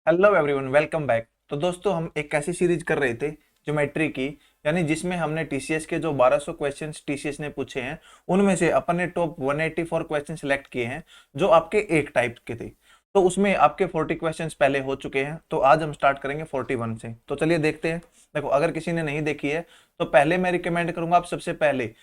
Hello everyone, welcome back. तो दोस्तों, हम एक ऐसी सीरीज कर रहे थे ज्योमेट्री की, यानी जिसमें हमने टीसीएस के जो 1200 क्वेश्चंस टीसीएस ने पूछे हैं, उनमें से अपन ने टॉप 184 क्वेश्चन सिलेक्ट किए हैं जो आपके एक टाइप के थे। तो उसमें आपके 40 क्वेश्चंस पहले हो चुके हैं, तो आज हम स्टार्ट करेंगे 41 से। तो चलिए देखते हैं। देखो, अगर किसी ने नहीं देखी है तो पहले मैं रिकमेंड करूंगा, आप सबसे पहले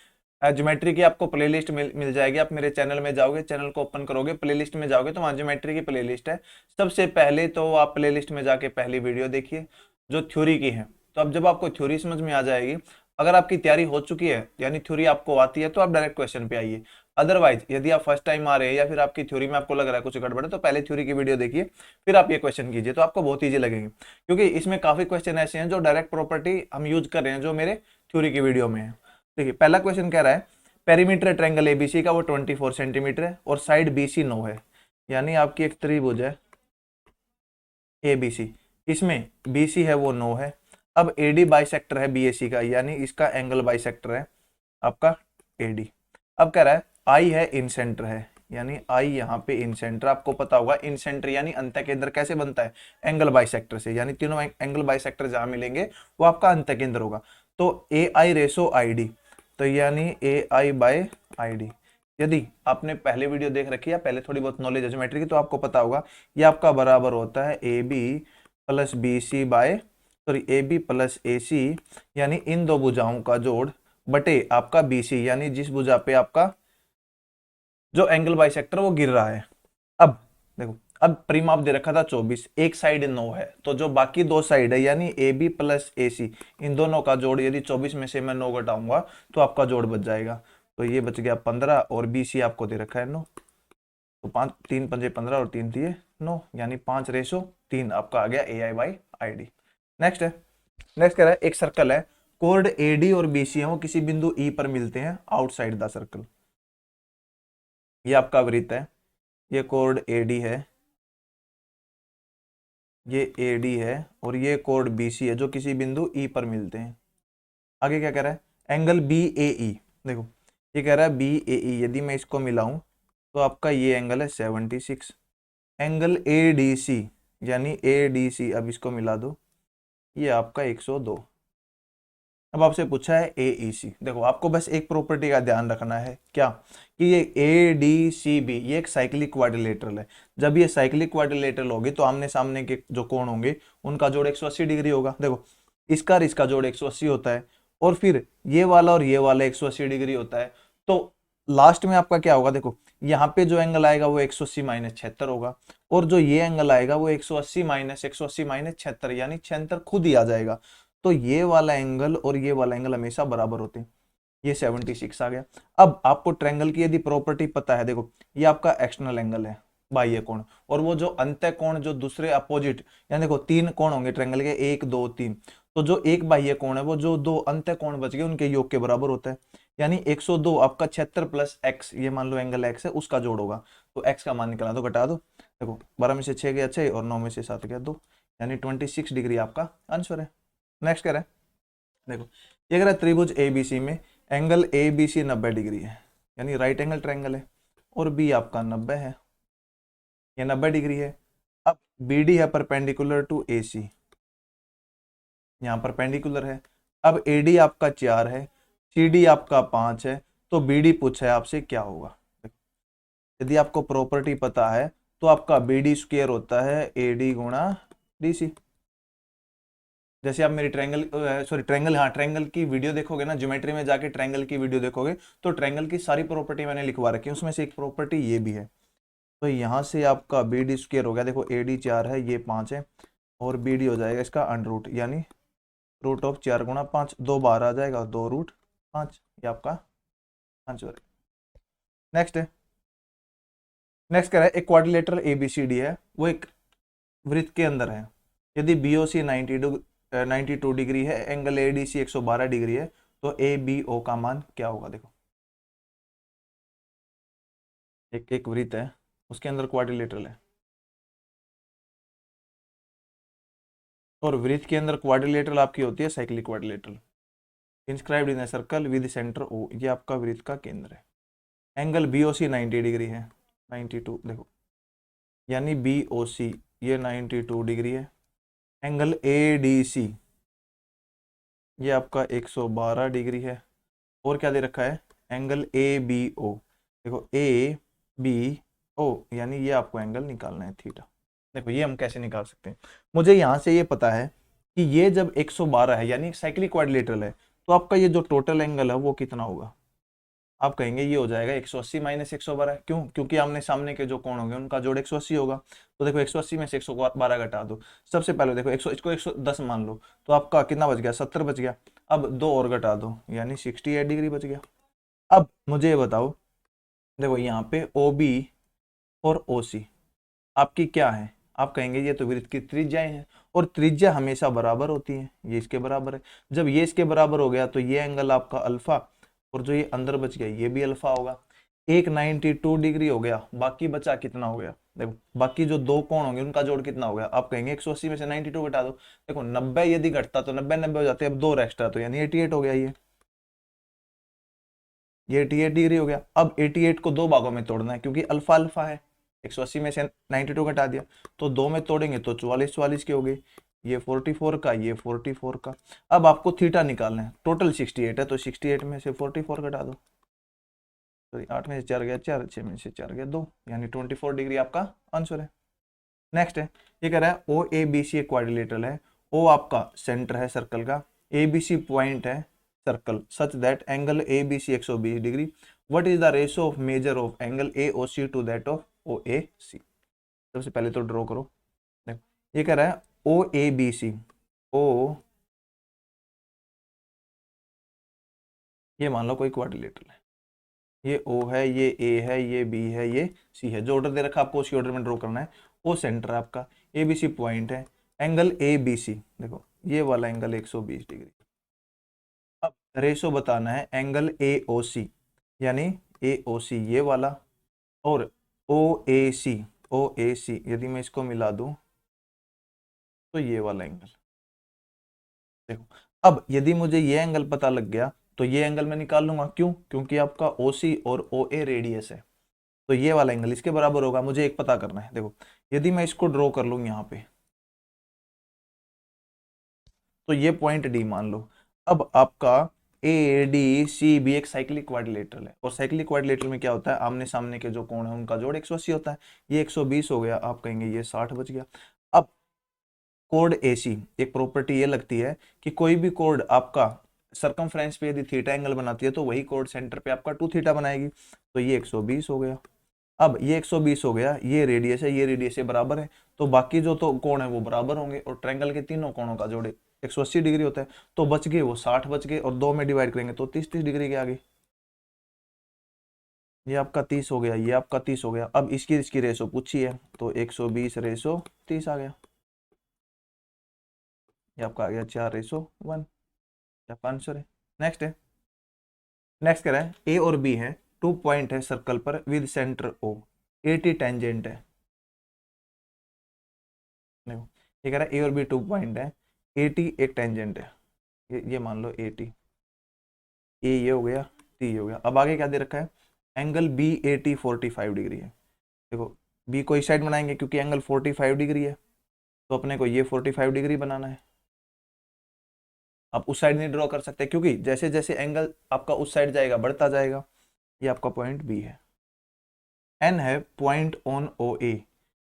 ज्योमेट्री की आपको प्लेलिस्ट मिल जाएगी। आप मेरे चैनल में जाओगे, चैनल को ओपन करोगे, प्लेलिस्ट में जाओगे तो वहाँ ज्योमेट्री की प्लेलिस्ट है। सबसे पहले तो आप प्लेलिस्ट में जाके पहली वीडियो देखिए जो थ्योरी की है। तो अब जब आपको थ्योरी समझ में आ जाएगी, अगर आपकी तैयारी हो चुकी है यानी थ्योरी आपको आती है, तो आप डायरेक्ट क्वेश्चन पे आइए। अदरवाइज यदि आप फर्स्ट टाइम आ रहे हैं या फिर आपकी थ्योरी में आपको लग रहा है कुछ गड़बड़ है, तो पहले थ्योरी की वीडियो देखिए, फिर आप ये क्वेश्चन कीजिए, तो आपको बहुत ईजी लगेंगे। क्योंकि इसमें काफी क्वेश्चन ऐसे हैं जो डायरेक्ट प्रॉपर्टी हम यूज कर रहे हैं जो मेरे थ्योरी की वीडियो में है। देखिए, पहला क्वेश्चन कह रहा है पेरीमीटर ट्रायंगल एबीसी का वो 24 सेंटीमीटर है और साइड बीसी 9 है। यानी आपकी एक त्रिभुज है एबीसी, इसमें बीसी है वो 9 है। अब एडी बाइसेक्टर है बीएसी का, यानी इसका एंगल बाइसेक्टर है आपका एडी। अब कह रहा है आई है इन सेंटर है, यानी आई यहाँ पे इन सेंटर। आपको पता होगा इन सेंटर यानी अंत केंद्र कैसे बनता है, एंगल बाइसेक्टर से। यानी तीनों एंगल बाइसेक्टर जहां मिलेंगे वो आपका अंत केंद्र होगा। तो ए आई रेसो आई डी, तो यानी ए आई बाय आई डी। यदि आपने पहले वीडियो देख रखी है, पहले थोड़ी बहुत नॉलेज है ज्योमेट्री की, तो आपको पता होगा ये आपका बराबर होता है A B plus B C by sorry A B plus A C, यानी इन दो भुजाओं का जोड़ बटे आपका बी सी, यानी जिस भुजा पे आपका जो एंगल बाइसेक्टर वो गिर रहा है। अब देखो, अब परिमाप दे रखा था 24, एक साइड 9 है, तो जो बाकी दो साइड है यानी ए बी प्लस ए सी, इन दोनों का जोड़ यदि 24 में से मैं 9 घटाऊंगा तो आपका जोड़ बच जाएगा। तो ये बच गया 15 और बी सी आपको दे रखा है 9। तो 5 3 पंजे 15 और 3 दिए 9, यानी 5:3 आपका आ गया ए आई बाई आई डी। नेक्स्ट है, नेक्स्ट कह रहा है एक सर्कल है, कोर्ड ए डी और बी सी है वो किसी बिंदु ई पर मिलते हैं आउटसाइड द सर्कल। ये आपका वृत्त है, ये कोर्ड ए डी है, ये ए डी है और ये कोड बी सी है जो किसी बिंदु ई पर मिलते हैं। आगे क्या कह रहा है, एंगल बी ए ई। देखो, ये कह रहा है बी ए ई, यदि मैं इसको मिलाऊं तो आपका ये एंगल है 76। एंगल ए डी सी, यानी ए डी सी, अब इसको मिला दो, ये आपका 102। अब आपसे पूछा है ए ई सी। देखो, आपको बस एक प्रॉपर्टी का ध्यान रखना है, क्या कि ये ए डी सी बी ये एक साइक्लिक क्वाड्रिलेटरल है। जब ये साइक्लिक क्वाड्रिलेटरल होगी तो आमने सामने के जो कोण होंगे उनका जोड़ 180 डिग्री होगा। देखो, इसका और इसका जोड़ 180 होता है, और फिर ये वाला और ये वाला 180 डिग्री होता है। तो लास्ट में आपका क्या होगा, देखो यहाँ पे जो एंगल आएगा वो 180 माइनस 76 होगा, और जो ये एंगल आएगा वो 180 माइनस 180 माइनस 76, यानी 76 खुद ही आ जाएगा। तो ये वाला एंगल और ये वाला एंगल हमेशा बराबर होते हैं। ये 76 आ गया। अब आपको ट्रायंगल की यदि प्रॉपर्टी पता है, देखो ये आपका एक्सटर्नल एंगल है बाह्य कोण, और वो जो अंतः कोण जो दूसरे अपोजिट, यानी देखो तीन कोण होंगे ट्रायंगल के, 1 2 3, तो जो एक बाह्य कोण है वो जो दो अंतः कोण बच गए उनके योग के बराबर होता है। यानी 102 आपका 76 प्लस एक्स, ये मान लो एंगल एक्स है, उसका जोड़ होगा। तो एक्स का मान निकाला, तो घटा दो। देखो 12 में से 6 गया 6 और 9 में से 7 गया 2, यानी 26 डिग्री आपका आंसर है। नेक्स्ट कह रहा है, देखो ये कह रहा है त्रिभुज एबीसी में angle A B C 90 degree है, यानी राइट एंगल ट्रायंगल है, और बी आपका 90 है, ये 90 डिग्री है। अब बी डी है परपेंडिकुलर टू ए सी, यहाँ परपेंडिकुलर है। अब ए डी आपका 4 है, सी डी आपका 5 है, तो बी डी पूछा है आपसे क्या होगा। यदि आपको प्रॉपर्टी पता है तो आपका बी डी स्क्वेयर होता है ए डी गुणा डी सी। जैसे आप मेरी ट्रायंगल हाँ ट्रायंगल की वीडियो देखोगे ना, ज्योमेट्री में जाके ट्रायंगल की वीडियो देखोगे तो ट्रायंगल की सारी प्रॉपर्टी मैंने लिखवा रखी है, उसमें से एक प्रॉपर्टी ये भी है। तो यहाँ से आपका बी डी स्क्वेयर हो गया, देखो ए डी 4 है, ये 5 है, और बी डी हो जाएगा इसका अंडर रूट, यानी रूट ऑफ 4 गुणा 5, 2 बाहर आ जाएगा, 2 रूट 5, ये आपका आंसर है। नेक्स्ट है, नेक्स्ट कह रहा है एक quadrilateral A B C D है, वो एक वृत्त के अंदर है। यदि बी ओ सी 92 डिग्री है, angle A D C 112 degree है, तो ए बी ओ का मान क्या होगा। देखो एक एक वृत्त है, उसके अंदर क्वाड्रिलेटरल है, और वृत्त के अंदर क्वाड्रिलेटरल आपकी होती है cyclic quadrilateral. Inscribed in a circle with centre O, ये आपका वृत्त का केंद्र है। Angle B O C 90 degree है, 92 देखो, यानी बी ओ सी ये 92 डिग्री है। एंगल ए डी सी ये आपका 112 डिग्री है। और क्या दे रखा है, एंगल ए बी ओ। देखो ए बी ओ यानी ये आपको एंगल निकालना है थीटा। देखो ये हम कैसे निकाल सकते हैं, मुझे यहाँ से ये पता है कि ये जब 112 है यानी साइक्लिक क्वाड्रिलेटरल है, तो आपका ये जो टोटल एंगल है वो कितना होगा। आप कहेंगे ये हो जाएगा 180 माइनस 112। क्यों, क्योंकि आमने सामने के जो कोण होंगे उनका जोड़ 180 होगा। तो देखो 180 में से 112 घटा दो। सबसे पहले देखो 100 इसको 110 मान लो, तो आपका कितना बच गया, 70 बच गया। अब 2 और घटा दो यानी 68 डिग्री बच गया। अब मुझे ये बताओ, देखो यहाँ पे ओ बी और ओ सी आपकी क्या है। आप कहेंगे ये तो वृत्त की त्रिज्याएं हैं, और त्रिज्या हमेशा बराबर होती है, ये इसके बराबर है। जब ये इसके बराबर हो गया तो ये एंगल आपका अल्फा, और जो ये अंदर बच गया ये भी अल्फा होगा। एक 92 डिग्री हो गया, बाकी बचा कितना हो गया। देखो बाकी जो दो कोण होंगे उनका जोड़ कितना हो गया। आप कहेंगे 180 में से 92 घटा दो। देखो 90 यदि घटता तो 90 हो जाते, अब 2 एक्स्ट्रा तो यानी 88 हो गया। ये 88 डिग्री हो गया। अब 88 को 2 भागों में तोड़ना है, क्योंकि अल्फा अल्फा है। 180 में से 92 घटा दिया तो 2 में तोड़ेंगे तो 44 की हो गई। ये 44 का, ये 44 का। अब आपको थीटा निकालना है। टोटल 68 है तो 68 में से 44 घटा दो। सॉरी 8 में से 4 गया 4, 6 में से 4 गया 2, यानी 24 डिग्री आपका आंसर है। नेक्स्ट है, ये कह रहा है ओ ए बी सी एक क्वाड्रिलेटरल है। ओ आपका सेंटर है सर्कल का, ए बी सी पॉइंट है circle, such that angle A B C 120 डिग्री। What is the ratio of measure of angle A O C to that of O A C. सबसे पहले तो draw करो। देखो ये कह रहा है ओ ए बी सी, ओ ये मान लो कोई क्वाड्रिलेटरल है, ये ओ है, ये ए है, ये बी है, ये सी है। जो ऑर्डर दे रखा है आपको उसी ऑर्डर में ड्रॉ करना है। ओ सेंटर है आपका, ए बी सी पॉइंट है, एंगल ए बी सी देखो ये वाला एंगल 120 डिग्री। अब रेशो बताना है एंगल ए ओ सी, यानी ए ओ सी ये वाला, और ओ ए सी, ओ ए सी यदि मैं इसको मिला दूं तो ये वाला एंगल। देखो अब यदि मुझे ये एंगल पता लग गया तो ये एंगल मैं निकाल लूंगा। क्यों, क्योंकि आपका ओ सी और ओ ए रेडियस है, तो ये वाला एंगल इसके बराबर होगा। मुझे एक पता करना है। देखो यदि मैं इसको ड्रॉ कर लूं यहाँ पे, तो ये पॉइंट डी मान लो। अब आपका ए डी सी भी एक साइक्लिक क्वाड्रिलेटरल है, और साइक्लिक क्वाड्रिलेटरल में क्या होता है, आमने सामने के जो कोण है उनका जोड़ 180 होता है। ये 120 हो गया, आप कहेंगे ये 60 बच गया। अब कोड एसी एक प्रॉपर्टी ये लगती है कि कोई भी कोड आपका सरकमफ्रेंस पे यदि थीटा एंगल बनाती है तो वही कोड सेंटर पे आपका 2 थीटा बनाएगी। तो ये 120 हो गया। अब ये 120 हो गया, ये रेडियस है, ये रेडियस से बराबर है, तो बाकी जो तो कोण है वो बराबर होंगे, और ट्रायंगल के तीनों कोणों का जोड़ 180 डिग्री होता है। तो बच गए वो 60 बच गए, और 2 में डिवाइड करेंगे तो 30 डिग्री के आगे। ये आपका 30 हो गया, ये आपका 30 हो गया। अब इसकी रेशो पूछी है तो 120 रेशो 30 आ गया। ये आपका आ गया 4:1, आपका आंसर है। नेक्स्ट है, नेक्स्ट कह रहा है ए और बी है, 2 पॉइंट है सर्कल पर विद सेंटर ओ, 80 टेंजेंट है। देखो ये कह रहा है ए और बी 2 पॉइंट है, 80 एक टेंजेंट है। ये मान लो 80, ए ये हो गया, टी ये हो गया। अब आगे क्या दे रखा है, angle B A T 45 degree है। देखो बी को इस साइड बनाएंगे क्योंकि एंगल 45 डिग्री है, तो अपने को ये 45 डिग्री बनाना है। आप उस साइड नहीं ड्रॉ कर सकते, क्योंकि जैसे जैसे एंगल आपका उस साइड जाएगा बढ़ता जाएगा। ये आपका पॉइंट बी है। एन है पॉइंट ऑन ओ ए,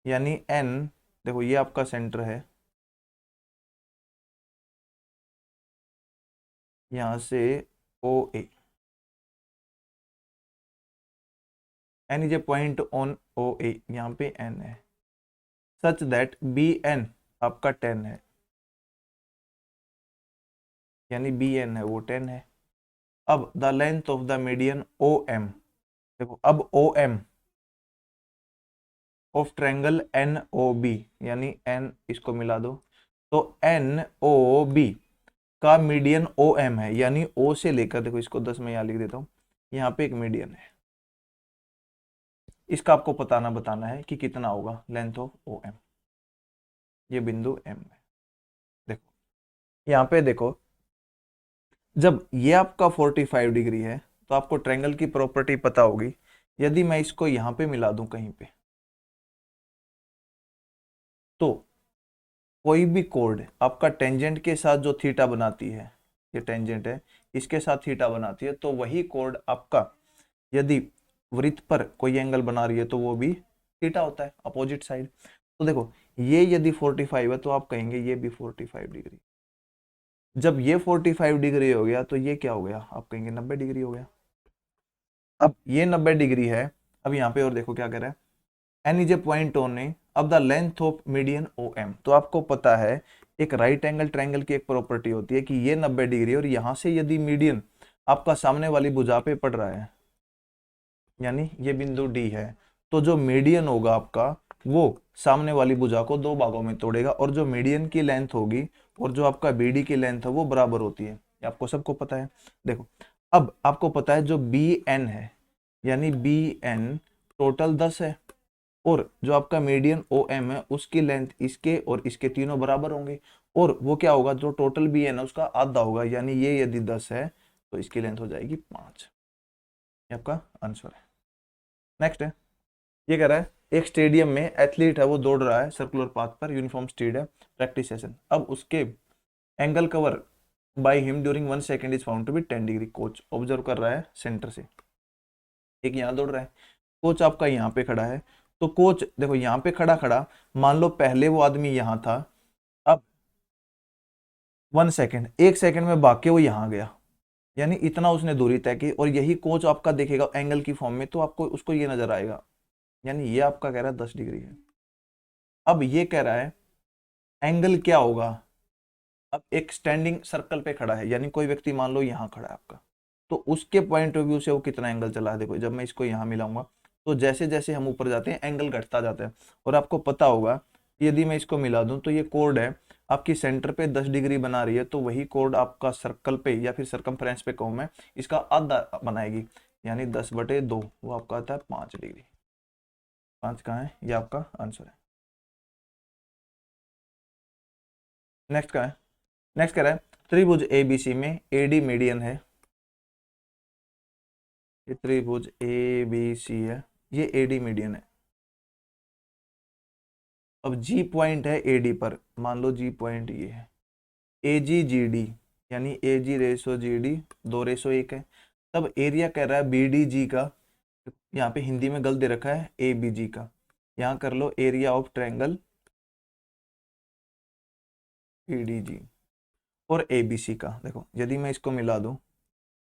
यानी एन देखो ये आपका सेंटर है, यहां से O A, N is a point on O A, यहाँ पे एन है, सच दैट बी एन आपका 10 है, यानी बी एन है वो 10 है। अब the length of the median O M, देखो अब O M of triangle N O B, यानी एन इसको मिला दो, तो एन ओ बी का मीडियन ओ एम है, यानी ओ से लेकर, देखो इसको 10 में यहाँ लिख देता हूँ, यहाँ पे एक मीडियन है। इसका आपको बताना है कि कितना होगा लेंथ ऑफ ओ एम, ये बिंदु एम है। देखो यहाँ पे देखो, जब ये आपका 45 डिग्री है तो आपको ट्रायंगल की प्रॉपर्टी पता होगी। यदि मैं इसको यहाँ पे मिला दूं कहीं पे, तो कोई भी कोड आपका टेंजेंट के साथ जो थीटा बनाती है, ये टेंजेंट है, इसके साथ थीटा बनाती है, तो वही कोड आपका यदि वृत्त पर कोई एंगल बना रही है तो वो भी थीटा होता है, अपोजिट साइड। तो देखो ये यदि 45 है तो आप कहेंगे ये भी 45 डिग्री। जब ये 45 डिग्री हो गया तो ये क्या हो गया, आप कहेंगे 90 डिग्री हो गया। अब ये 90 डिग्री है। अब यहाँ पे और देखो क्या कह रहा है, N is a point on A अब the length of median O M. तो आपको पता है एक राइट एंगल ट्रायंगल की एक प्रॉपर्टी होती है कि ये 90 डिग्री और यहां से यदि मीडियन आपका सामने वाली भुजा पे पड़ रहा है, यानी ये बिंदु डी है, तो जो मीडियन होगा आपका वो सामने वाली भुजा को दो भागों में तोड़ेगा, और जो मीडियन की लेंथ होगी और जो आपका बीडी की लेंथ है वो बराबर होती है। ये आपको सबको पता है। देखो अब आपको पता है जो बी एन है, यानी बी एन टोटल 10 है, और जो आपका मीडियन ओ एम है उसकी लेंथ इसके और इसके तीनों बराबर होंगे, और वो क्या होगा, जो टोटल बी एन है उसका आधा होगा, यानी ये यदि 10 है तो इसकी लेंथ हो जाएगी 5। ये आपका आंसर है। नेक्स्ट है, ये कह रहा है एक स्टेडियम में एथलीट है, वो दौड़ रहा है सर्कुलर पाथ पर, यूनिफॉर्म स्पीड है, प्रैक्टिस सेशन। अब उसके angle cover by him during 1 second is found to be 10 degree. Coach observe कर रहा है सेंटर से, एक यहाँ दौड़ रहा है, कोच आपका यहाँ पे खड़ा है। तो कोच देखो यहाँ पे खड़ा खड़ा, मान लो पहले वो आदमी यहाँ था, अब 1 सेकंड, 1 सेकंड में भाग के वो यहाँ गया, यानी इतना उसने दूरी तय की, और यही कोच आपका देखेगा एंगल की फॉर्म में तो आपको उसको ये नजर आएगा, यानी ये आपका कह रहा है 10 डिग्री है। अब ये कह रहा है एंगल क्या होगा, अब एक स्टैंडिंग सर्कल पे खड़ा है, यानी कोई व्यक्ति मान लो यहाँ खड़ा है आपका, तो उसके पॉइंट ऑफ व्यू से वो कितना एंगल चला है। देखो जब मैं इसको यहाँ मिलाऊंगा तो जैसे जैसे हम ऊपर जाते हैं एंगल घटता जाता है, और आपको पता होगा यदि मैं इसको मिला दूं तो ये कोड है आपकी सेंटर पे 10 डिग्री बना रही है, तो वही कोड आपका सर्कल पे या फिर सरकमफ्रेंस पे कहूं मैं, इसका आधा बनाएगी, यानी 10/2, वो आपका आता है 5 डिग्री। 5 कहाँ है, ये आपका आंसर है। नेक्स्ट कहाँ है, नेक्स्ट कह रहा है त्रिभुज एबीसी में एडी मीडियन है, ये त्रिभुज ए बी सी है, ये एडी मीडियन है। अब जी पॉइंट है एडी पर, मान लो जी पॉइंट ये है, ए जी जी डी, यानी ए जी रेशो जी डी 2:1 है। तब एरिया कह रहा है बी डी जी का, यहाँ पे हिंदी में गलत दे रखा है ए बी जी का, यहाँ कर लो area of triangle B D G और ए बी सी का। देखो यदि मैं इसको मिला दूं,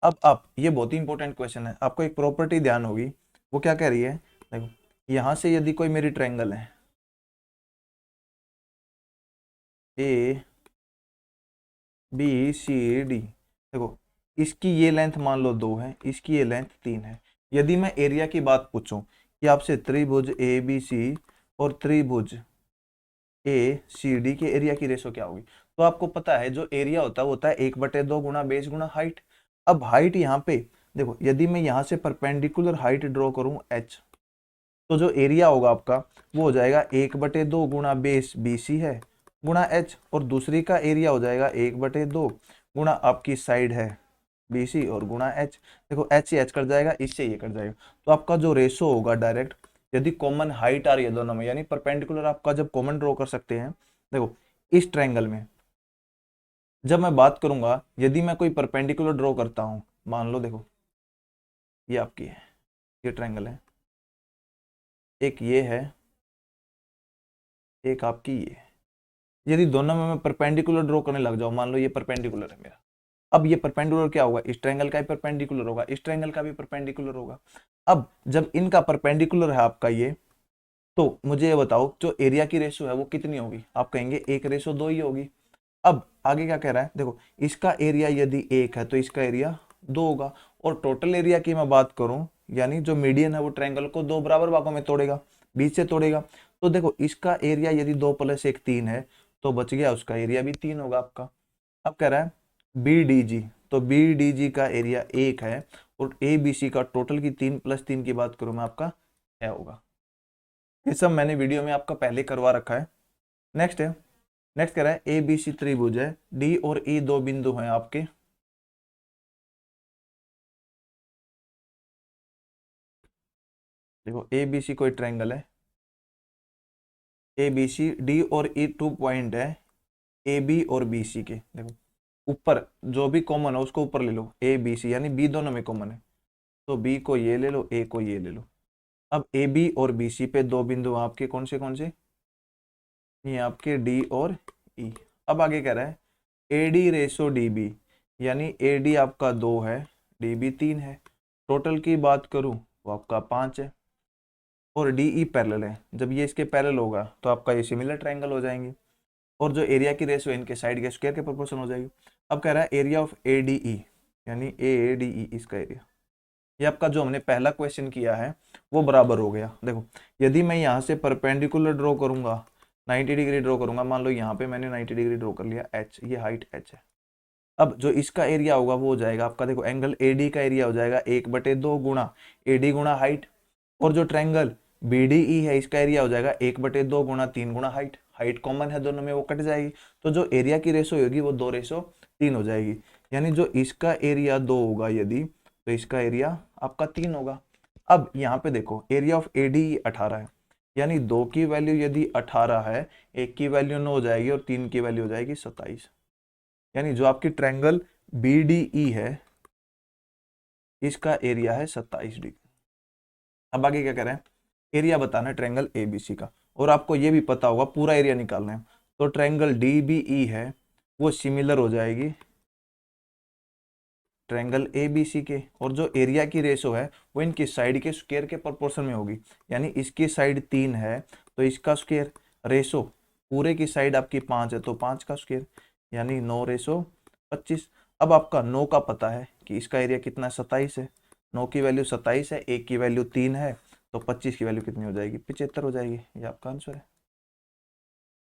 अब आप, ये बहुत ही इंपॉर्टेंट क्वेश्चन है, आपको एक प्रॉपर्टी ध्यान होगी, वो क्या कह रही है, देखो यहां से यदि कोई मेरी ट्रायंगल है ए बी सी डी, देखो इसकी ये लेंथ मान लो 2 है, इसकी ये लेंथ 3 है। यदि मैं एरिया की बात पूछूं कि आपसे त्रिभुज ए बी सी और त्रिभुज ए सी डी के एरिया की रेशो क्या होगी, तो आपको पता है जो एरिया होता है वो होता है 1/2 गुणा बेस गुणा हाइट। अब हाइट यहाँ पे देखो, यदि मैं यहाँ से परपेंडिकुलर हाइट ड्रॉ करूं h, तो जो एरिया होगा आपका वो हो जाएगा 1/2 गुणा बेस बी सी है गुणा एच, और दूसरी का एरिया हो जाएगा 1/2 गुणा आपकी साइड है बी सी और गुणा एच। देखो एच से एच कट जाएगा, इससे ये कट जाएगा, तो आपका जो रेशो होगा डायरेक्ट, यदि कॉमन हाइट आ रही है दोनों में, यानी परपेंडिकुलर आपका जब कॉमन ड्रॉ कर सकते हैं। देखो इस ट्रायंगल में जब मैं बात करूंगा, यदि मैं कोई परपेंडिकुलर ड्रॉ करता हूं, मान लो देखो ये आपकी है, ये ट्रायंगल है, एक ये है, एक आपकी ये है। यदि दोनों में मैं परपेंडिकुलर ड्रॉ करने लग जाऊं, मान लो ये परपेंडिकुलर है मेरा, अब ये परपेंडिकुलर क्या होगा, इस ट्रायंगल का भी परपेंडिकुलर होगा, इस ट्रायंगल का भी परपेंडिकुलर होगा। अब जब इनका परपेंडिकुलर है आपका ये, तो मुझे ये बताओ जो एरिया की रेशो है वो कितनी होगी, आप कहेंगे 1:2 ही होगी। अब आगे क्या कह रहा है, देखो इसका एरिया यदि 1 है तो इसका एरिया 2 होगा, और टोटल एरिया की मैं बात करूं, यानी जो मीडियन है वो ट्रायंगल को 2 बराबर भागों में तोड़ेगा, बीच से तोड़ेगा। तो देखो इसका एरिया यदि 2 + 1 3 है, तो बच गया उसका एरिया भी 3 होगा आपका। अब कह रहा है बी डी जी, तो बी डी जी का एरिया 1 है, और ए बी सी का टोटल की 3 + 3 की बात करूं मैं, आपका क्या होगा। ये सब मैंने वीडियो में आपका पहले करवा रखा है। नेक्स्ट है, नेक्स्ट कह रहा है ए बी सी त्रिभुज है, डी और ई दो बिंदु हैं आपके, देखो ए बी सी कोई ट्रायंगल है, ए बी सी, डी और ई 2 पॉइंट है ए बी और बी सी के। देखो ऊपर जो भी कॉमन है उसको ऊपर ले लो, ए बी सी, यानी बी दोनों में कॉमन है, तो बी को ये ले लो, ए को ये ले लो। अब ए बी और बी सी पे दो बिंदु आपके कौन से, ये आपके डी और ई। अब आगे कह रहा है A D ratio D B, यानी ए डी आपका 2 है, डी बी 3 है। टोटल की बात करूं वो आपका 5 है, और डी ई पैरेलल है। जब ये इसके पैरेलल होगा तो आपका ये सिमिलर ट्रायंगल हो जाएंगे, और जो एरिया की रेशो इनके साइड के स्क्वायर के प्रोपोर्शन हो जाएगी। अब कह रहा है area of A D E, यानी ए डी ई इसका एरिया, ये आपका जो हमने पहला क्वेश्चन किया है वो बराबर हो गया। देखो यदि मैं यहाँ से परपेंडिकुलर ड्रॉ करूंगा, 90 डिग्री ड्रॉ करूंगा, मान लो यहाँ पे मैंने 90 डिग्री ड्रॉ कर लिया, एच, ये हाइट एच है। अब जो इसका एरिया होगा वो हो जाएगा आपका, देखो एंगल ए डी का एरिया हो जाएगा 1/2 गुणा ए डी गुणा हाइट, और जो ट्रायंगल बी डी ई है इसका एरिया हो जाएगा 1/2 गुणा 3 गुणा हाइट। हाइट कॉमन है दोनों में, वो कट जाएगी, तो जो एरिया की रेशो होगी वो 2:3 हो जाएगी। यानी जो इसका एरिया 2 होगा यदि, तो इसका एरिया आपका 3 होगा। अब यहाँ पे देखो एरिया ऑफ ए डी 18 है, यानी 2 की वैल्यू यदि 18 है, 1 की वैल्यू 9 हो जाएगी, और 3 की वैल्यू हो जाएगी 27। यानी जो आपकी ट्रायंगल बी डी ई है इसका एरिया है 27 डिग्री। अब आगे क्या कह रहे हैं, एरिया बताना है ट्रायंगल ए बी सी का, और आपको ये भी पता होगा पूरा एरिया निकालना है। तो ट्रायंगल डी बी ई है वो सिमिलर हो जाएगी ट्रायंगल ए बी सी के, और जो एरिया की रेशो है वो इनकी साइड के स्क्वायर के प्रोपोर्शन में होगी। यानी इसकी साइड 3 है तो इसका स्क्वायर, रेशो पूरे की साइड आपकी 5 है तो 5 का स्क्वायर, यानी 9:25। अब आपका 9 का पता है कि इसका एरिया कितना है, 27 है। 9 की वैल्यू 27 है, 1 की वैल्यू 3 है, तो 25 की वैल्यू कितनी हो जाएगी, 75 हो जाएगी। ये आपका आंसर है।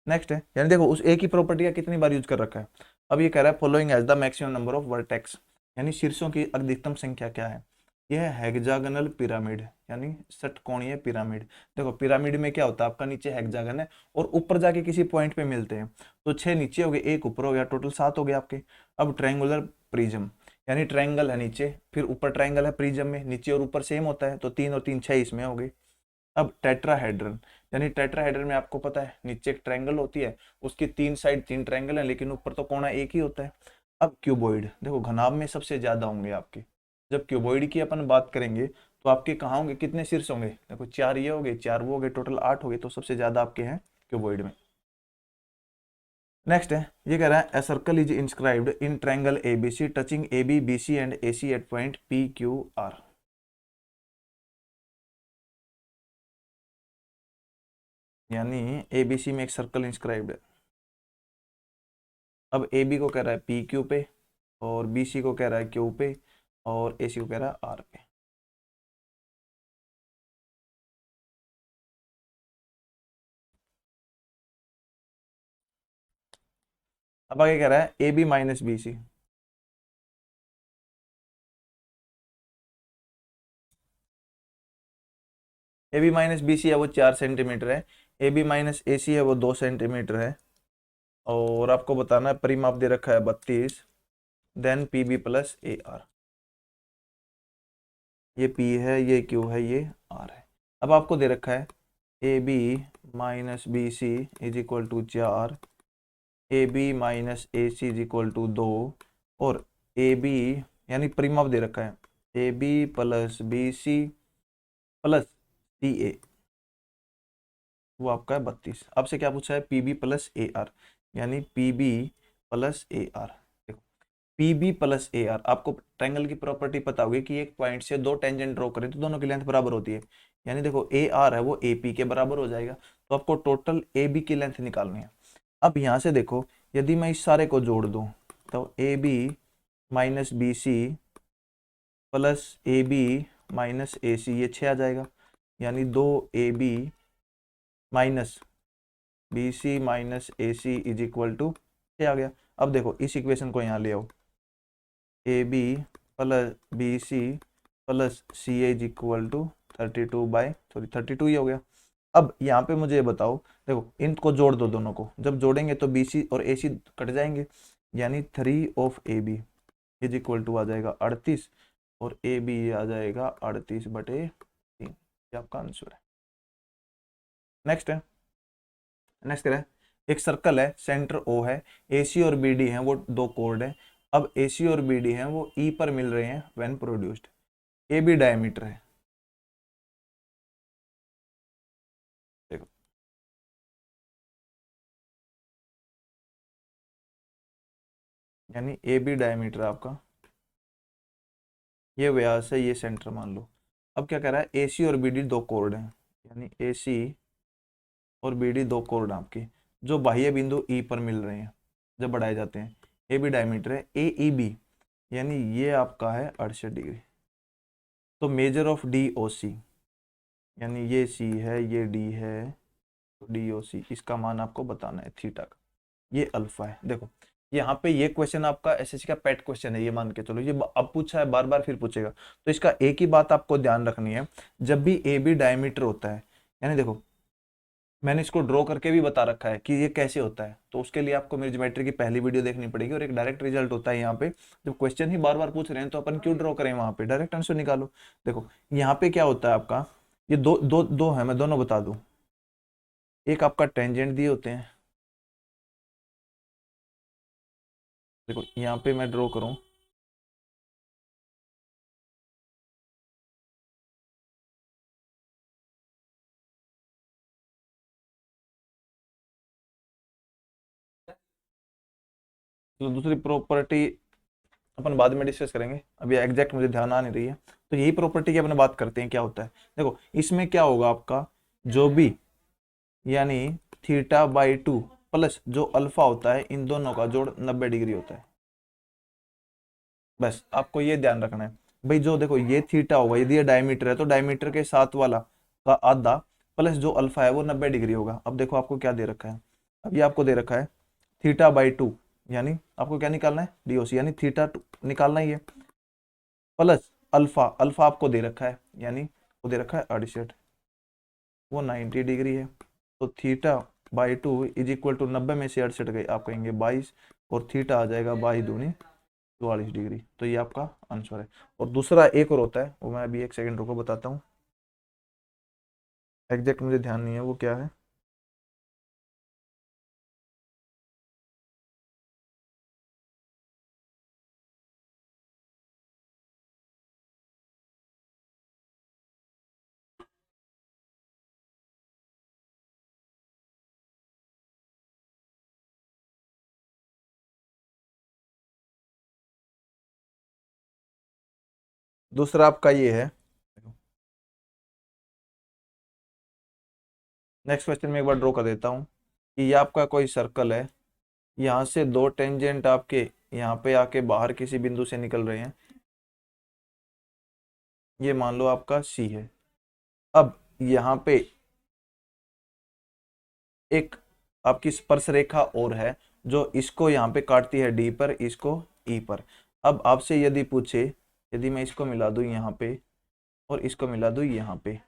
नेक्स्ट है, यानी देखो उस एक ही प्रॉपर्टी का कितनी बार यूज कर रखा है। अब ये कह रहा है following as the maximum number of vertex, यानी शीर्षों की अधिकतम संख्या क्या है। यह है हेक्सागोनल पिरामिड, यानी षटकोणीय पिरामिड। देखो पिरामिड में क्या होता है, आपका नीचे हेक्सागन है और ऊपर जाके किसी पॉइंट पे मिलते हैं, तो 6 नीचे हो गए, 1 ऊपर हो गया, टोटल 7 हो गए आपके। अब ट्रायंगुलर प्रिज्म, यानी ट्रायंगल है नीचे, फिर ऊपर ट्रायंगल है प्रिज्म में, नीचे और ऊपर सेम होता है, तो 3 और 3 6 इसमें हो गए। अब टेट्राहेड्रन, यानी टेट्राहेड्रन में आपको पता है नीचे एक ट्रायंगल होती है, उसकी 3 साइड 3 ट्रायंगल है, लेकिन ऊपर तो कोना एक ही होता है। अब क्यूबॉइड, देखो घनाभ में सबसे ज्यादा होंगे आपके। जब क्यूबॉइड की अपन बात करेंगे तो आपके कहाँ होंगे, कितने शीर्ष होंगे, देखो 4 ये हो गए, 4 वो हो गए, टोटल 8 हो गए, तो सबसे ज्यादा आपके हैं क्यूबॉइड में। नेक्स्ट है, ये कह रहा है a circle is inscribed in triangle A B C touching A B B C and A C at point P Q R. यानी ए बी सी में एक सर्कल इंस्क्राइब्ड है। अब ए बी को कह रहा है पी क्यू पे, और बी सी को कह रहा है क्यू पे, और ए सी को कह रहा है आर पे। अब आगे कह रहा है A B minus B C. A B minus B C है वो 4 सेंटीमीटर है, ए बी माइनस ए सी है वो 2 सेंटीमीटर है, और आपको बताना है परिमाप दे रखा है 32, then P B plus A R. ये पी है, ये क्यू है, ये आर है। अब आपको दे रखा है A B minus B C is equal to 4, A B minus A C is equal to 2, और ए बी यानी परिमाप दे रखा है A B plus B C plus C A, वो आपका है 32। आपसे क्या पूछा है, P B plus A R, यानी P B plus A R. देखो P B plus A R, आपको ट्रायंगल की प्रॉपर्टी पता होगी कि एक पॉइंट से 2 टेंजेंट ड्रॉ करें तो दोनों की लेंथ बराबर होती है। यानी देखो ए आर है वो ए पी के बराबर हो जाएगा, तो आपको टोटल ए बी की लेंथ निकालनी है। अब यहाँ से देखो यदि मैं इस सारे को जोड़ दूं तो A B minus B C plus A B minus A C, ये 6 आ जाएगा, यानी 2 AB minus B C minus A C is equal to 6 आ गया। अब देखो इस इक्वेशन को यहाँ ले आओ, A B plus B C plus C A is equal to 32 ही हो गया। अब यहाँ पे मुझे ये बताओ, देखो इनको जोड़ दो, दोनों को जब जोड़ेंगे तो बी सी और ए सी कट जाएंगे, यानी 3 of A B is equal to आ जाएगा 38, और ए बी आ जाएगा 38/3। ये आपका आंसर है। नेक्स्ट है, नेक्स्ट कह रहा है एक सर्कल है, सेंटर ओ है, AC और BD है वो दो कोड है। अब AC और BD है वो E पर मिल रहे हैं व्हेन प्रोड्यूस्ड। AB डायमीटर है, देखो यानी AB डायमीटर आपका, ये व्यास है, ये सेंटर मान लो। अब क्या कह रहा है AC और BD दो कोड हैं, यानी AC और BD दो कोड आपके जो बाह्य बिंदु E पर मिल रहे हैं जब बढ़ाए जाते हैं। AB डायमीटर है, AEB यानी ये आपका है 68 डिग्री। तो मेजर ऑफ DOC यानी ये C है, ये D है, तो DOC इसका मान आपको बताना है थीटा का, ये अल्फा है। देखो यहाँ पे ये क्वेश्चन आपका एसएससी का पेट क्वेश्चन है, ये मान के चलो, ये अब पूछा है बार बार फिर पूछेगा। तो इसका एक ही बात आपको ध्यान रखनी है, जब भी AB डायमीटर होता है, यानी देखो मैंने इसको ड्रॉ करके भी बता रखा है कि ये कैसे होता है, तो उसके लिए आपको मेरी ज्योमेट्री की पहली वीडियो देखनी पड़ेगी। और एक डायरेक्ट रिजल्ट होता है यहाँ पे, जब क्वेश्चन ही बार बार पूछ रहे हैं तो अपन क्यों ड्रॉ करें, वहां पे डायरेक्ट आंसर निकालो। देखो यहाँ पे क्या होता है आपका, ये दो दो दो है, मैं दोनों बता दूं। एक आपका टेंजेंट दिए होते हैं, देखो यहाँ पे मैं ड्रॉ करूं, तो दूसरी प्रॉपर्टी अपन बाद में डिस्कस करेंगे, अभी एग्जैक्ट मुझे ध्यान आ नहीं रही है। तो यही प्रॉपर्टी की अपन बात करते हैं क्या होता है। देखो इसमें क्या होगा आपका, जो भी यानी θ/2 प्लस जो अल्फा होता है, इन दोनों का जोड़ 90 डिग्री होता है। बस आपको ये ध्यान रखना है भाई, जो देखो ये थीटा होगा, यदि ये डायमीटर है तो डायमीटर के साथ वाला का आधा प्लस जो अल्फा है वो 90 डिग्री होगा। अब देखो आपको क्या दे रखा है, अब ये आपको दे रखा है θ/2 यानी आपको क्या निकालना है, DOC यानी थीटा निकालना ही है, प्लस अल्फा, अल्फा आपको दे रखा है, यानी वो दे रखा है 68, वो 90 डिग्री है। तो θ/2 इज इक्वल टू 90 में से 68 गए, आप कहेंगे 22, और थीटा आ जाएगा 22×2 44 डिग्री। तो ये आपका आंसर है। और दूसरा एक और होता है, वो मैं अभी एक सेकंड रुको बताता हूँ, एग्जैक्ट मुझे ध्यान नहीं है वो क्या है। दूसरा आपका ये है, नेक्स्ट क्वेश्चन में एक बार ड्रॉ कर देता हूँ कि ये आपका कोई सर्कल है, यहाँ से दो टेंजेंट आपके यहाँ पे आके बाहर किसी बिंदु से निकल रहे हैं, ये मान लो आपका C है। अब यहाँ पे एक आपकी स्पर्श रेखा और है जो इसको यहाँ पे काटती है D पर, इसको E पर। अब आपसे यदि पूछे, यदि मैं इसको मिला दूं यहाँ पे और इसको मिला दूं यहाँ पे,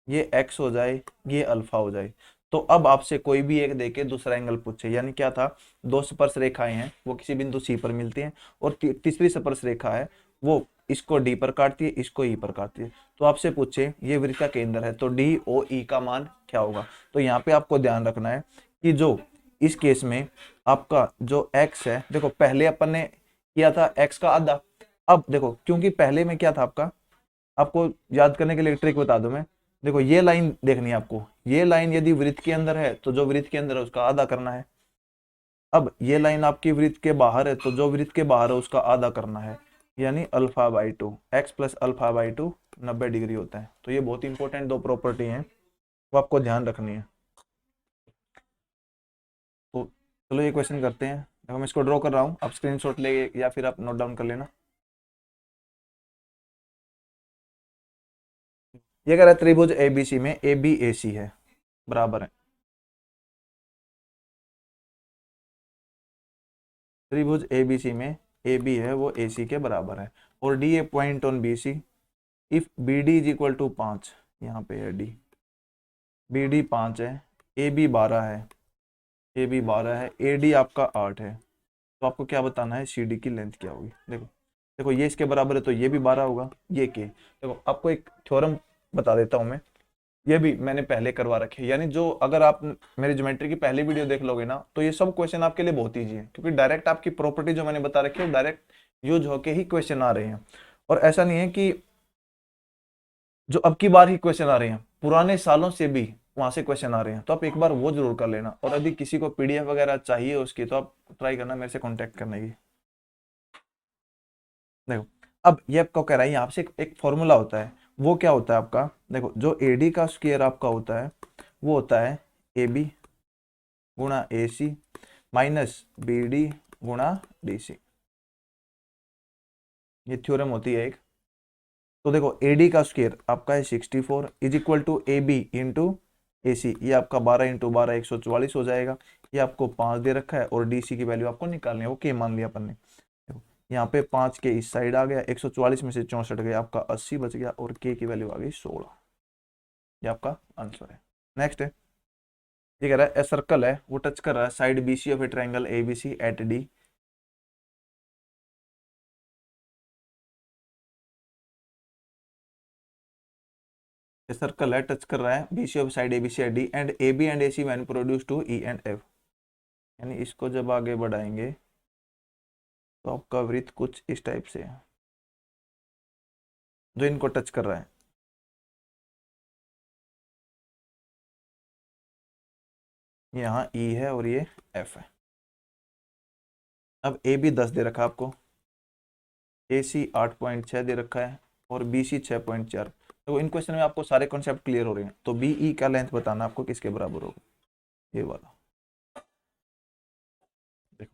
ये x हो जाए, ये अल्फा हो जाए, तो अब आपसे कोई भी एक देके दूसरा एंगल पूछे, यानी क्या था, दो स्पर्श रेखाएं हैं वो किसी बिंदु C पर मिलती हैं, और तीसरी स्पर्श रेखा है वो इसको D पर काटती है, इसको E पर काटती है। तो आपसे पूछे ये वृत्त का केंद्र है, तो DOE का मान क्या होगा। तो यहाँ पे आपको ध्यान रखना है कि जो इस केस में आपका जो x है, देखो पहले अपन ने किया था x का आधा। अब देखो क्योंकि पहले में क्या था आपका, आपको याद करने के लिए ट्रिक बता दूं मैं, देखो ये लाइन देखनी है आपको, ये लाइन यदि वृत्त के अंदर है तो जो वृत्त के अंदर है उसका आधा करना है। अब ये लाइन आपकी वृत्त के बाहर है तो जो वृत्त के बाहर है उसका आधा करना है, यानी अल्फा/2, x प्लस अल्फा/2 90 डिग्री होता है। तो ये बहुत इंपॉर्टेंट दो प्रॉपर्टी हैं, वो आपको ध्यान रखनी है। तो चलो ये क्वेश्चन करते हैं। देखो मैं इसको ड्रॉ कर रहा हूँ, आप स्क्रीनशॉट ले या फिर आप नोट डाउन कर लेना। ये कह रहा है त्रिभुज ABC में AB AC है, बराबर है, त्रिभुज ABC में AB है वो AC के बराबर है, और D a point on BC if BD is equal to 5, यहाँ पे है D, BD 5 है, AB 12 है, AB 12 है, AD आपका 8 है। तो आपको क्या बताना है, CD की लेंथ क्या होगी। देखो देखो ये इसके बराबर है तो ये भी 12 होगा, ये के। देखो आपको एक थ्योरम बता देता हूँ मैं, ये भी मैंने पहले करवा रखे, यानी जो अगर आप मेरी ज्योमेट्री की पहली वीडियो देख लोगे ना, तो ये सब क्वेश्चन आपके लिए बहुत ईजी है, क्योंकि डायरेक्ट आपकी प्रॉपर्टी जो मैंने बता रखी है डायरेक्ट यूज होके ही क्वेश्चन आ रहे हैं। और ऐसा नहीं है कि जो अब की बार ही क्वेश्चन आ रहे हैं, पुराने सालों से भी वहां से क्वेश्चन आ रहे हैं, तो आप एक बार वो जरूर कर लेना। और यदि किसी को पीडीएफ वगैरह चाहिए उसकी, तो आप ट्राई करना मेरे से कॉन्टेक्ट करने की। देखो, अब ये आपको कह रहा है यहाँ से एक फॉर्मूला होता है, वो क्या होता है आपका, देखो जो एडी का स्क्वायर आपका होता है वो होता है ए बी गुणा ए सी माइनस बी डी गुणा डी सी। ये थ्योरम होती है एक। तो देखो एडी का स्क्वायर आपका है 64 is equal to A B into A C, ये आपका 12 इंटू 12 144 हो जाएगा। ये आपको 5 दे रखा है और डी सी की वैल्यू आपको निकालनी है, वो के मान लिया अपन ने। देखो यहाँ पे 5 के इस साइड आ गया, 144 में से 64 गया, आपका 80 बच गया और के की वैल्यू आ गई 16। ये आपका आंसर है। नेक्स्ट है, ये कह रहा है ए सर्कल है, वो टच कर रहा है side B C of a triangle A B C at D. Circle है, टच कर रहा है B C of side A B C at D and A B and A C when produce to E and F. यानी इसको जब आगे बढ़ाएंगे तो आपका वृत्त कुछ इस टाइप से है जो इनको टच कर रहा है। यहाँ ई है और ये एफ है। अब ए बी 10 दे रखा है आपको, ए सी 8.6 दे रखा है और बी सी 6.4। तो इन क्वेश्चन में आपको सारे कॉन्सेप्ट क्लियर हो रहे हैं। तो बी ई का लेंथ बताना आपको किसके बराबर होगा, ये वाला। देखो,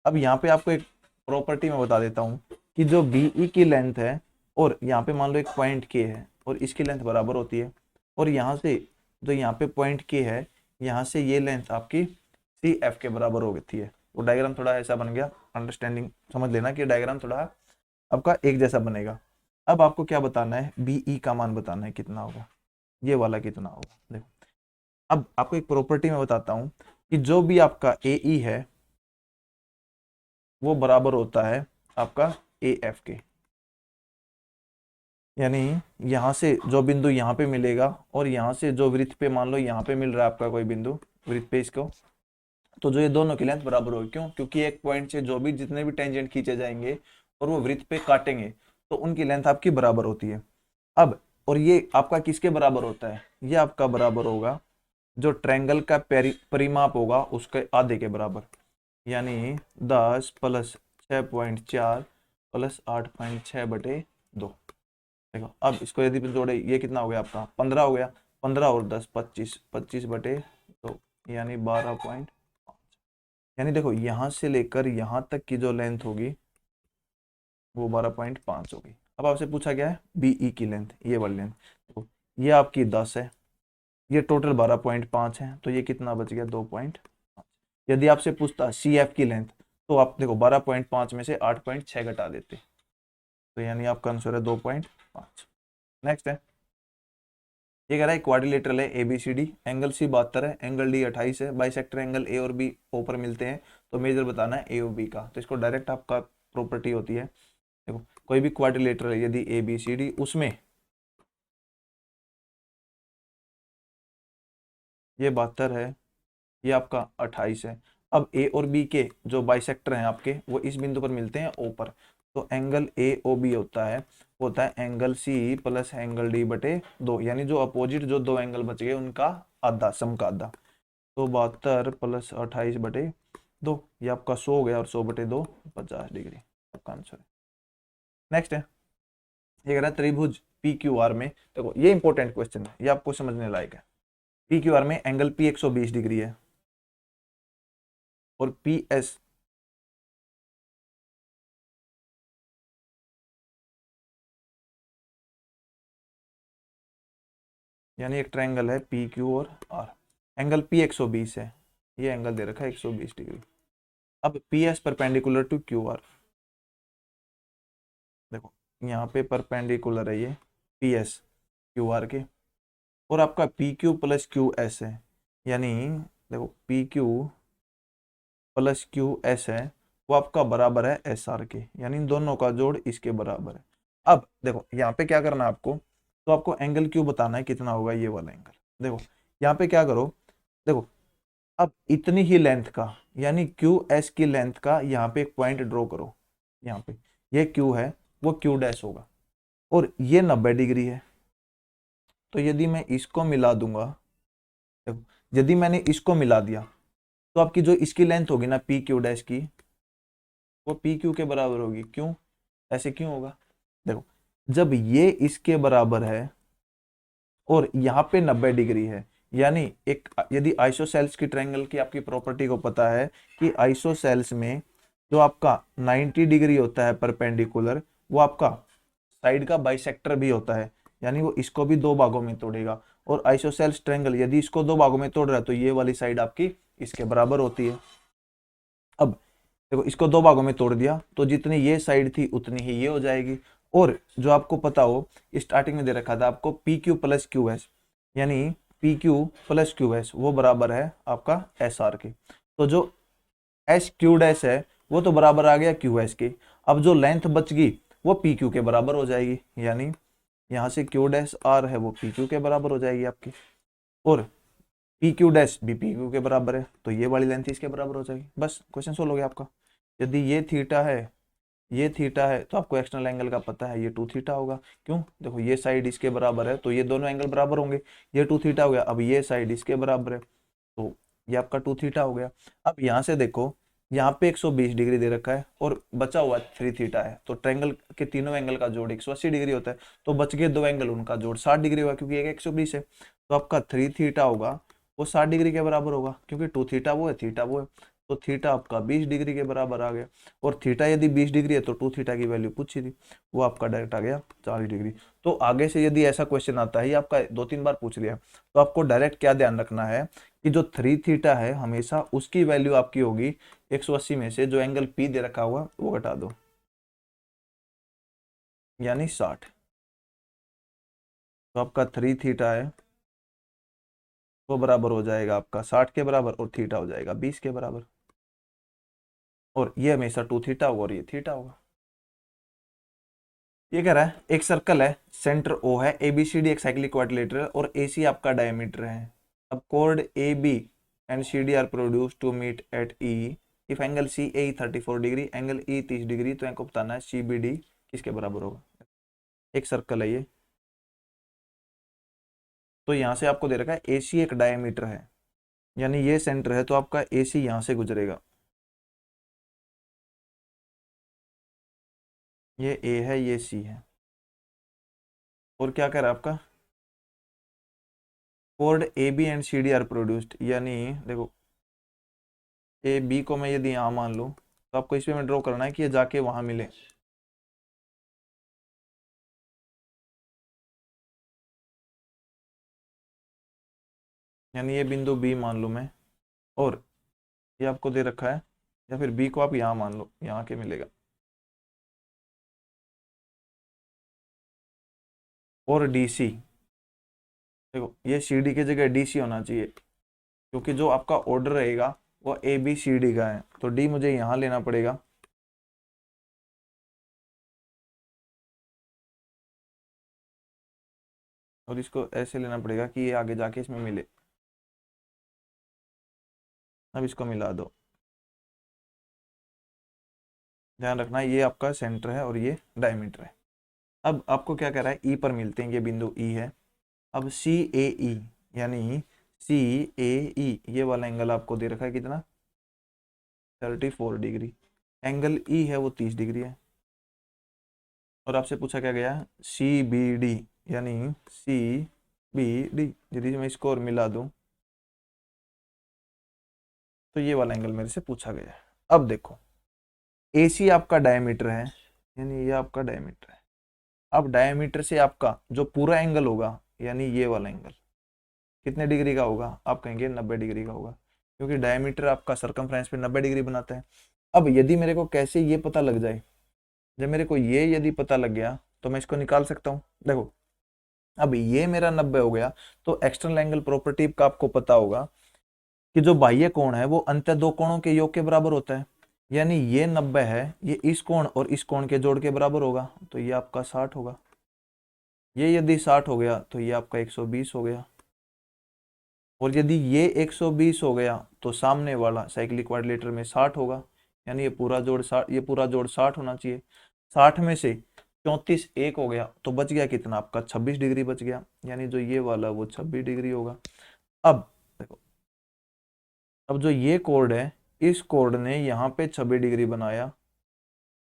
अब यहाँ पे आपको एक प्रॉपर्टी मैं बता देता हूँ कि जो बी ई की लेंथ है और यहाँ पे मान लो एक पॉइंट के है और इसकी लेंथ बराबर होती है, और यहाँ से जो यहाँ पे पॉइंट के है, यहाँ से ये लेंथ आपकी सी एफ के बराबर हो गई है। वो डायग्राम थोड़ा ऐसा बन गया, अंडरस्टैंडिंग समझ लेना कि डायग्राम थोड़ा आपका एक जैसा बनेगा। अब आपको क्या बताना है, बी ई का मान बताना है कितना होगा, ये वाला कितना होगा। देखो, अब आपको एक प्रॉपर्टी में बताता हूँ कि जो भी आपका ए ई है वो बराबर होता है आपका ए एफ के। यानी यहाँ से जो बिंदु यहाँ पे मिलेगा और यहाँ से जो वृत्त पे मान लो यहाँ पे मिल रहा है आपका कोई बिंदु वृत्त पे इसको, तो जो ये दोनों की लेंथ बराबर होगी। क्यों? क्योंकि एक पॉइंट से जो भी जितने भी टेंजेंट खींचे जाएंगे और वो वृत्त पे काटेंगे तो उनकी लेंथ आपकी बराबर होती है। अब और ये आपका किसके बराबर होता है, ये आपका बराबर होगा जो ट्रायंगल का परिमाप होगा उसके आधे के बराबर, यानी 10 प्लस 6.4 प्लस 8.6 बटे 2। देखो अब इसको यदि जोड़े ये कितना हो गया आपका 15 हो गया, 15 और 10 25, 25 बटे 2 यानी 12.5। यानी देखो यहाँ से लेकर यहाँ तक की जो लेंथ होगी वो 12.5 होगी। अब आपसे पूछा गया है बीई की लेंथ, ये वाली लेंथ। देखो ये आपकी 10 है, ये टोटल 12.5 है, तो ये कितना बच गया 2.5। यदि आपसे पूछता सी एफ की लेंथ तो आप देखो 12.5 में से 8.6 घटा देते, तो यानी आपका आंसर है 2.5। नेक्स्ट है, ये कह रहा है क्वाड्रिलेटरल है एबीसीडी, एंगल सी 72 है, एंगल डी 28 है, बाइसेक्टर एंगल ए और बी ऊपर मिलते हैं, तो मेजर बताना है ए और बी का। तो इसको डायरेक्ट आपका प्रॉपर्टी होती है। देखो कोई भी क्वाड्रिलेटरल है यदि ए बी सी डी, उसमें ये 72 है, ये आपका 28 है। अब ए और बी के जो बाइसेक्टर हैं आपके वो इस बिंदु पर मिलते हैं ओ पर, तो एंगल ए ओ बी होता है angle C plus angle D बटे 2, यानी जो अपोजिट जो दो एंगल बच गए उनका आधा, सम का आधा। तो 72 प्लस 28 बटे 2, ये आपका 100 हो गया और 100 बटे 2 50 डिग्री आपका आंसर है। नेक्स्ट है, ये कह रहा है त्रिभुज पी क्यू आर में, देखो ये इंपॉर्टेंट क्वेश्चन है, ये आपको समझने लायक है। पी क्यू आर में एंगल पी 120 डिग्री है और पी एस यानी एक ट्रायंगल है पी क्यू और आर, एंगल पी 120 है, ये एंगल दे रखा है 120 डिग्री। अब P S perpendicular to Q R, देखो यहाँ पे परपेंडिकुलर है ये पी एस क्यू आर के, और आपका P Q plus Q S है, यानी देखो P Q plus Q S है वो आपका बराबर है एस आर के, यानी इन दोनों का जोड़ इसके बराबर है। अब देखो यहाँ पे क्या करना है आपको, तो आपको एंगल क्यू बताना है कितना होगा ये वाला एंगल। देखो यहाँ पे क्या करो, देखो अब इतनी ही लेंथ का यानी क्यू एस की लेंथ का यहाँ पे एक पॉइंट ड्रॉ करो। यहाँ पे ये क्यू है वो क्यू डैश होगा और ये 90 डिग्री है। तो यदि मैं इसको मिला दूंगा, देखो यदि मैंने इसको मिला दिया तो आपकी जो इसकी लेंथ होगी ना पी क्यू डैश की, वो पी क्यू के बराबर होगी। क्यों ऐसे क्यों होगा? देखो जब ये इसके बराबर है और यहाँ पे 90 डिग्री है, यानी एक यदि आइसोसेल्स की ट्रायंगल की आपकी प्रॉपर्टी को पता है कि आइसोसेल्स में जो आपका 90 डिग्री होता है परपेंडिकुलर, वो आपका साइड का बाइसेक्टर भी होता है, यानी वो इसको भी दो भागों में तोड़ेगा। और आइसोसेल्स ट्रायंगल यदि इसको दो भागों में तोड़ रहा है तो ये वाली साइड आपकी इसके बराबर होती है। अब देखो इसको दो भागों में तोड़ दिया तो जितनी ये साइड थी उतनी ही ये हो जाएगी। और जो आपको पता हो स्टार्टिंग में दे रखा था आपको P Q plus Q S, यानी P Q plus Q S वो बराबर है आपका एस आर के। तो जो एस क्यू डैश है वो तो बराबर आ गया क्यू एस के। अब जो लेंथ बच गई वो पी क्यू के बराबर हो जाएगी, यानी यहाँ से क्यू डैश आर है वो पी क्यू के बराबर हो जाएगी आपकी, और पी क्यू डैश भी पी क्यू के बराबर है तो ये वाली लेंथ इसके बराबर हो जाएगी। बस क्वेश्चन सोल्व हो गया आपका। यदि ये थीटा है ये थीटा है तो आपको एक्सटर्नल एंगल का पता है ये 2 थीटा होगा। क्यों? देखो ये साइड इसके बराबर है तो ये दोनों एंगल बराबर होंगे, ये 2 थीटा हो गया। अब ये साइड इसके बराबर है तो ये आपका 2 थीटा हो गया। अब यहाँ से देखो यहाँ पे 120 डिग्री दे रखा है और बचा हुआ 3 थीटा है, तो ट्रायंगल के तीनों एंगल का जोड़ 180 डिग्री होता है, तो बच गए दो एंगल उनका जोड़ 60 डिग्री होगा क्योंकि एक 120 है। तो आपका 3 थीटा होगा वो 60 डिग्री के बराबर होगा, क्योंकि 2 थीटा वो है थीटा वो है, तो थीटा आपका 20 डिग्री के बराबर आ गया। और थीटा यदि 20 डिग्री है तो 2 थीटा की वैल्यू पूछी थी, वो आपका डायरेक्ट आ गया 40 डिग्री। तो आगे से यदि ऐसा क्वेश्चन आता है, ये आपका 2-3 बार पूछ लिया, तो आपको डायरेक्ट क्या ध्यान रखना है कि जो 3 थीटा है हमेशा उसकी वैल्यू आपकी होगी 180 में से जो एंगल पी दे रखा हुआ वो घटा दो, यानी 60। तो आपका 3 थीटा है वो बराबर हो जाएगा आपका 60 के बराबर और थीटा हो जाएगा 20 के बराबर, और ये हमेशा 2 थीटा होगा और ये थीटा होगा। ये कह रहा है एक सर्कल है, सेंटर ओ है, ABCD एक साइक्लिक क्वाड्रिलेटरल और AC आपका डायमीटर है। अब कोड AB and CD are produce to meet at E if angle CAE 34 degree angle E 30 degree, तो इनको बताना है CBD किसके बराबर होगा। एक सर्कल है ये, तो यहाँ से आपको दे रखा है AC एक डायमीटर है, यानी ये सेंटर है तो आपका AC यहाँ से गुजरेगा, ये A है ये C है। और क्या कह रहा है आपका कोड AB and CD are produced, यानी देखो AB को मैं यदि यहाँ मान लूँ तो आपको इसमें में ड्रॉ करना है कि ये जाके वहां मिले। यानी ये बिंदु B मान लूँ मैं, और ये आपको दे रखा है, या फिर B को आप यहाँ मान लो, यहाँ के मिलेगा। और DC, देखो ये CD की जगह DC होना चाहिए, क्योंकि जो आपका ऑर्डर रहेगा वो ABCD का है, तो D मुझे यहाँ लेना पड़ेगा। और इसको ऐसे लेना पड़ेगा कि ये आगे जाके इसमें मिले। अब इसको मिला दो, ध्यान रखना ये आपका सेंटर है और ये डायमीटर है। अब आपको क्या कह रहा है E पर मिलते हैं, ये बिंदु E है। अब CAE यानी CAE ये वाला एंगल आपको दे रखा है कितना 34 डिग्री, एंगल E है वो 30 डिग्री है। और आपसे पूछा क्या गया CBD, यानी CBD यदि मैं इसको और मिला दूं तो ये वाला एंगल मेरे से पूछा गया है। अब देखो AC आपका डायमीटर है, यानी ये आपका डायमीटर है। अब डायमीटर से आपका जो पूरा एंगल होगा, यानी ये वाला एंगल कितने डिग्री का होगा, आप कहेंगे 90 डिग्री का होगा, क्योंकि डायमीटर आपका सरकमफ्रेंस पे 90 डिग्री बनाता है। अब यदि मेरे को कैसे ये पता लग जाए, जब मेरे को ये यदि पता लग गया तो मैं इसको निकाल सकता हूँ। देखो अब ये मेरा 90 हो गया, तो एक्सटर्नल एंगल प्रॉपर्टी का आपको पता होगा कि जो बाह्य कोण है वो अंत दो कोणों के योग के बराबर होता है, यानी ये 90 है, ये इस कोण और इस कोण के जोड़ के बराबर होगा, तो ये आपका 60 होगा। ये यदि 60 हो गया तो ये आपका 120 हो गया, और यदि ये 120 हो गया तो सामने वाला साइक्लिक क्वाड्रिलेटरल में 60 होगा, यानी ये पूरा जोड़ 60, ये पूरा जोड़ 60 होना चाहिए। 60 में से 34 एक हो गया तो बच गया कितना आपका 26 डिग्री बच गया, यानी जो ये वाला वो 26 डिग्री होगा। अब देखो, अब जो ये कोड है, इस कोड ने यहाँ पे 26 डिग्री बनाया,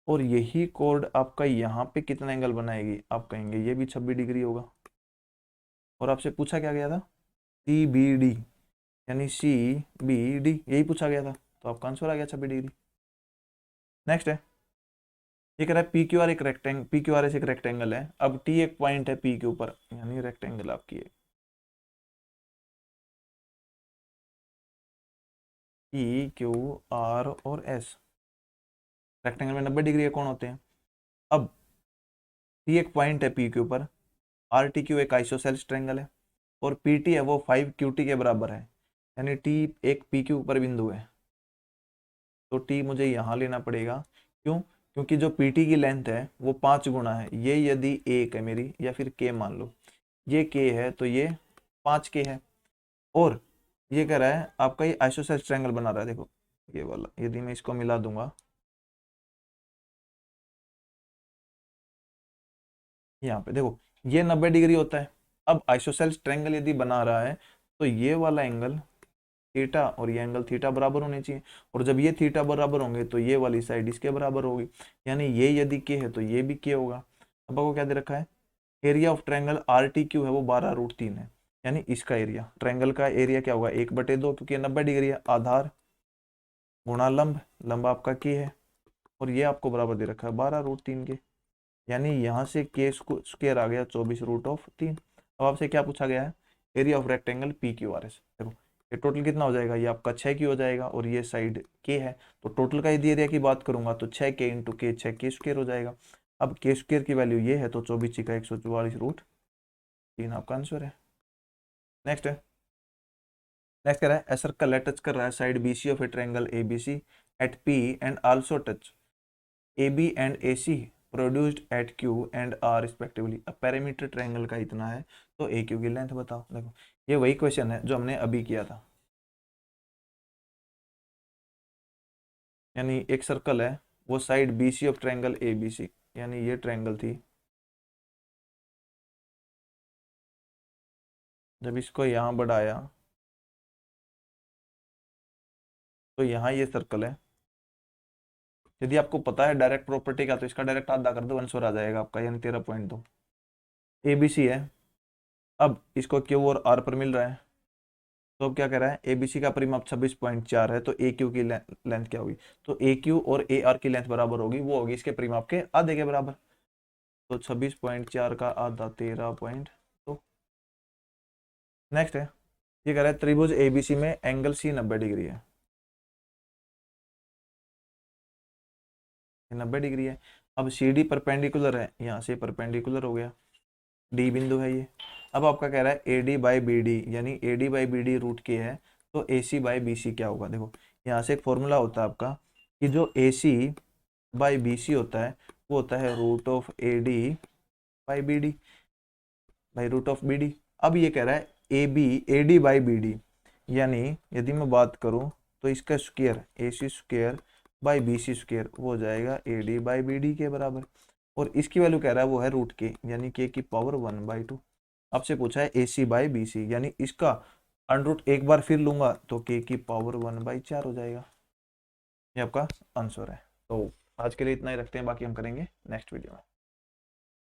और यही कोड आपका यहाँ पे कितना एंगल बनाएगी, आप कहेंगे ये भी 26 डिग्री होगा। और आपसे पूछा क्या गया था, सी बी डी, यानी सी बी डी यही पूछा गया था, तो आपका आंसर आ गया 26 डिग्री। नेक्स्ट है, ये कह रहा है पी क्यू आर एक रेक्टेंगल, पी क्यू आर एक रेक्टेंगल है, अब टी एक पॉइंट है पी के ऊपर, यानी रेक्टेंगल आपकी है पी क्यू आर और एस। रेक्टेंगल में 90 डिग्री के कोण होते हैं। अब टी एक पॉइंट है पी के ऊपर, आर टी क्यू एक आइसोसेल्स ट्रायंगल है, और पी टी है वो 5 क्यू टी के बराबर है, यानी टी एक पी के ऊपर बिंदु है, तो टी मुझे यहाँ लेना पड़ेगा। क्यों? क्योंकि जो पी टी की लेंथ है वो 5 गुना है, ये यदि एक है मेरी, या फिर के मान लो, ये के है तो ये 5 के है, और ये कह रहा है आपका ये आइसोसेल्स ट्रायंगल बना रहा है। देखो ये वाला, यदि मैं इसको मिला दूंगा यहाँ पे, देखो ये 90 डिग्री होता है। अब आइसोसेल्स ट्रायंगल यदि बना रहा है तो ये वाला एंगल थीटा और ये एंगल थीटा बराबर होने चाहिए, और जब ये थीटा बराबर होंगे तो ये वाली साइड इसके बराबर होगी, यानी ये यदि के है तो ये भी के होगा। अब आपको क्या दे रखा है, area of triangle R T Q है वो 12√3 है, यानी इसका एरिया, ट्रायंगल का एरिया क्या होगा 1/2, क्योंकि 90 डिग्री है, आधार गुणा लंब, लंब आपका के है, और ये आपको बराबर दे रखा है 12√3 के, यानी यहाँ से के स्क्वायर आ गया 24√3। अब आपसे क्या पूछा गया है, area of rectangle P Q R S. देखो ये टोटल कितना हो जाएगा, ये आपका 6 की हो जाएगा, और ये साइड के है, तो टोटल का यदि एरिया की बात करूंगा तो 6 के इंटू के 6 के स्क्वायर हो जाएगा। अब के स्क्वायर की वैल्यू ये है तो 24 का 144√3 आपका आंसर है। नेक्स्ट है, नेक्स्ट कह रहा है ए सर्कल टच कर रहा है side B C of a triangle A B C at P and also touch A B and A C produced at Q and R respectively. अब parameter triangle का इतना है तो ए क्यू की length बताओ। देखो ये वही क्वेश्चन है जो हमने अभी किया था, यानी एक सर्कल है वो side B C of triangle A B C, यानी ये ट्रायंगल थी, जब इसको यहाँ बढ़ाया तो यहाँ ये सर्कल है। यदि आपको पता है डायरेक्ट प्रॉपर्टी का तो इसका डायरेक्ट आधा कर दो, आंसर आ जाएगा आपका, यानी 13.2 ए बी सी है। अब इसको क्यू और आर पर मिल रहा है, तो अब क्या कह रहा है, ए बी सी का परिमाप 26.4 है, तो ए क्यू की लेंथ क्या होगी, तो ए क्यू और ए आर की लेंथ बराबर होगी, वो होगी इसके परिमाप के आधे के बराबर, तो 26.4 का आधा 13.2। नेक्स्ट है, ये कह रहा है त्रिभुज एबीसी में एंगल सी 90 डिग्री है, 90 डिग्री है। अब सी डी परपेंडिकुलर है, यहाँ से परपेंडिकुलर हो गया, डी बिंदु है ये। अब आपका कह रहा है A D by B D, यानी A D by B D root के है, तो ए सी बाई बी सी क्या होगा। देखो यहाँ से एक फॉर्मूला होता है आपका कि जो ए सी बाई बी सी होता है वो होता है root of A D by B D, by root of B D. अब ये कह रहा है A D by B D, यानी यदि मैं बात करूँ तो इसका square A C square by B C square वो हो जाएगा A D by B D के बराबर, और इसकी वैल्यू कह रहा है वो है रूट के, यानी के की पावर 1/2। आपसे पूछा है ए सी बाई बी सी, यानी इसका अंडर रूट एक बार फिर लूंगा तो के की पावर 1/4 हो जाएगा, ये आपका आंसर है। तो आज के लिए इतना ही रखते हैं, बाकी हम करेंगे नेक्स्ट वीडियो में।